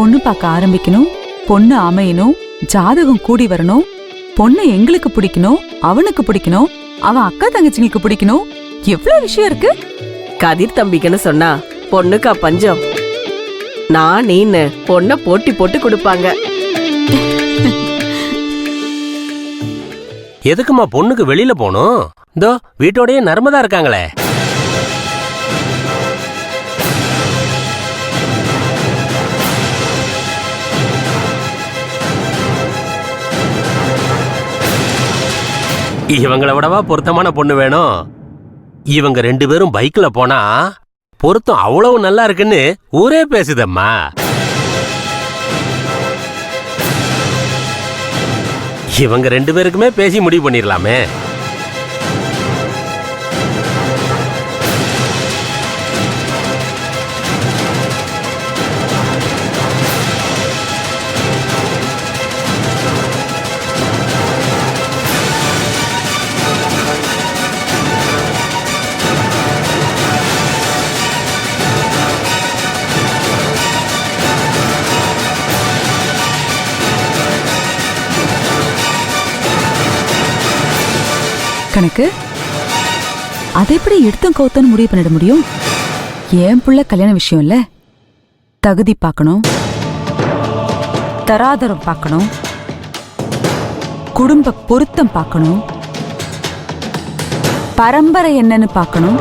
பொண்ணு பார்க்க ஆரம்பிக்கணும், பொண்ணு அமையணும், ஜாதகம் கூடி வரணும், பொண்ணு எங்களுக்கு பிடிக்கணும், அவனுக்கு பிடிக்கணும், அவன் அக்கா தங்கச்சிங்களுக்கு பிடிக்கணும். எவ்வளவு விஷயம் இருக்கு. கதிர் தம்பிக்குன்னு சொன்னா பொண்ணுக்கா பஞ்சம்? நான் நீன்னு பொண்ண போட்டி போட்டு கொடுப்பாங்க. எதுக்குமா பொண்ணுக்கு வெளியில போகணும்? இதோ வீட்டோடயே நர்மதா இருக்காங்களே. இவங்களை விடவா பொருத்தமான பொண்ணு வேணும்? இவங்க 2 பேரும் பைக்ல போனா பொருத்தம் அவ்வளவு நல்லா இருக்குன்னு ஊரே பேசுதம்மா. இவங்க 2 பேருக்குமே பேசி முடிவு பண்ணிடலாமே. கணக்கு அதை எப்படி எடுத்தும் கௌத்தன்னு முடிவு பண்ணிட முடியும்? என் புள்ள கல்யாண விஷயம் இல்ல. தகுதி பார்க்கணும், தராதரம் பார்க்கணும், குடும்ப பொருத்தம் பார்க்கணும், பரம்பரை என்னன்னு பார்க்கணும்.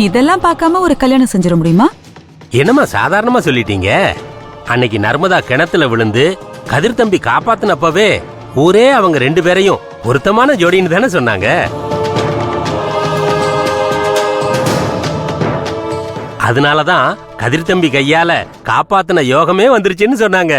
இதெல்லாம் பார்க்காம ஒரு கல்யாணம் செஞ்சிட முடியுமா? என்னம்மா சாதாரணமா சொல்லிட்டீங்க? அன்னைக்கு நர்மதா கிணத்துல விழுந்து கதிர் தம்பி காப்பாத்தினப்பவே ஊரே அவங்க 2 பேரையும் பொருத்தமான ஜோடின்னு தானே சொன்னாங்க. அதனாலதான் கதிர் தம்பி கையால காப்பாத்தின யோகமே வந்துருச்சுன்னு சொன்னாங்க.